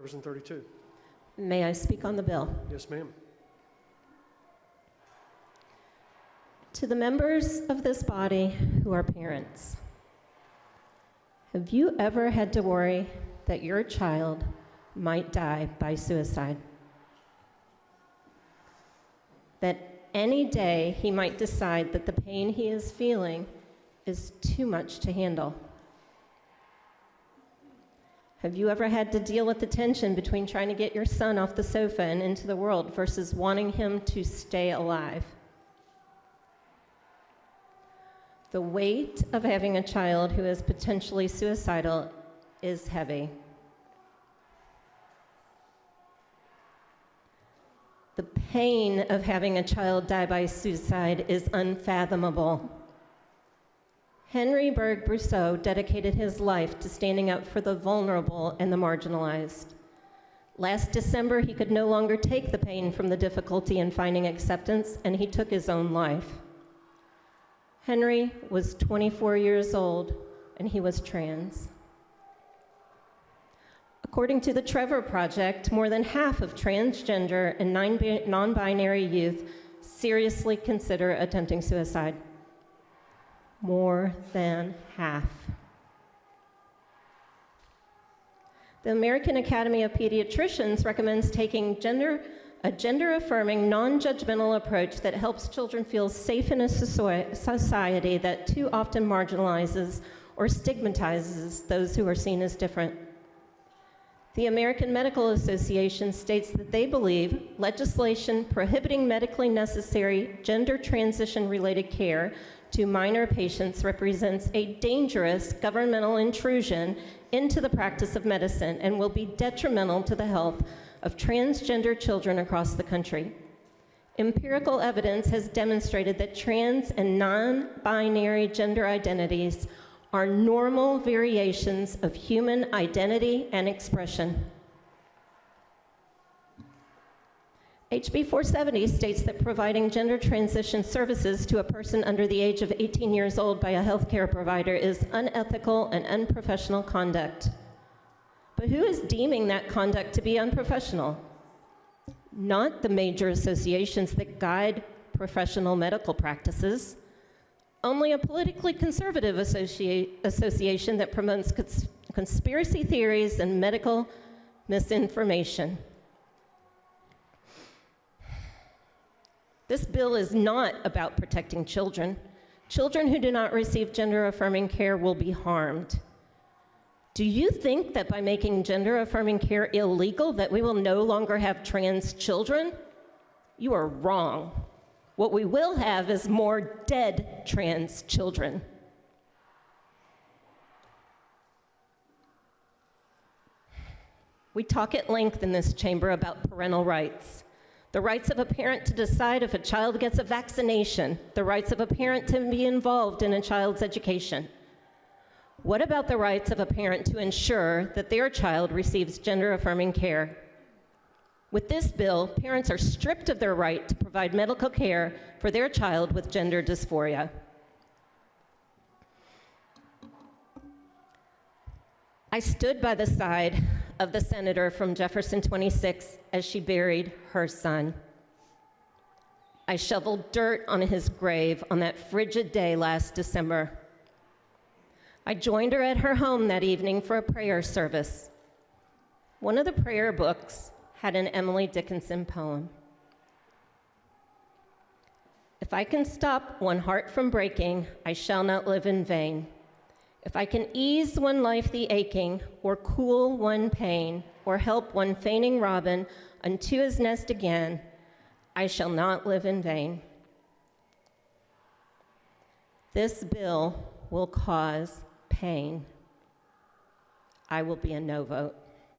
Representative 32. May I speak on the bill? Yes, ma'am. To the members of this body who are parents, have you ever had to worry that your child might die by suicide? That any day he might decide that the pain he is feeling is too much to handle? Have you ever had to deal with the tension between trying to get your son off the sofa and into the world versus wanting him to stay alive? The weight of having a child who is potentially suicidal is heavy. The pain of having a child die by suicide is unfathomable. Henry Berg Brousseau dedicated his life to standing up for the vulnerable and the marginalized. Last December, he could no longer take the pain from the difficulty in finding acceptance, and he took his own life. Henry was 24 years old, and he was trans. According to the Trevor Project, more than half of transgender and non-binary youth seriously consider attempting suicide. More than half. The American Academy of Pediatricians recommends taking a gender-affirming, non-judgmental approach that helps children feel safe in a society that too often marginalizes or stigmatizes those who are seen as different. The American Medical Association states that they believe legislation prohibiting medically necessary gender transition-related care to minor patients represents a dangerous governmental intrusion into the practice of medicine and will be detrimental to the health of transgender children across the country. Empirical evidence has demonstrated that trans and non-binary gender identities are normal variations of human identity and expression. HB470 states that providing gender transition services to a person under the age of 18 years old by a healthcare provider is unethical and unprofessional conduct. But who is deeming that conduct to be unprofessional? Not the major associations that guide professional medical practices, only a politically conservative association that promotes conspiracy theories and medical misinformation. This bill is not about protecting children. Children who do not receive gender-affirming care will be harmed. Do you think that by making gender-affirming care illegal that we will no longer have trans children? You are wrong. What we will have is more dead trans children. We talk at length in this chamber about parental rights. The rights of a parent to decide if a child gets a vaccination, the rights of a parent to be involved in a child's education. What about the rights of a parent to ensure that their child receives gender-affirming care? With this bill, parents are stripped of their right to provide medical care for their child with gender dysphoria. I stood by the side of the senator from Jefferson 26 as she buried her son. I shoveled dirt on his grave on that frigid day last December. I joined her at her home that evening for a prayer service. One of the prayer books had an Emily Dickinson poem. If I can stop one heart from breaking, I shall not live in vain. If I can ease one life the aching, or cool one pain, or help one fainting robin unto his nest again, I shall not live in vain. This bill will cause pain. I will be a no vote.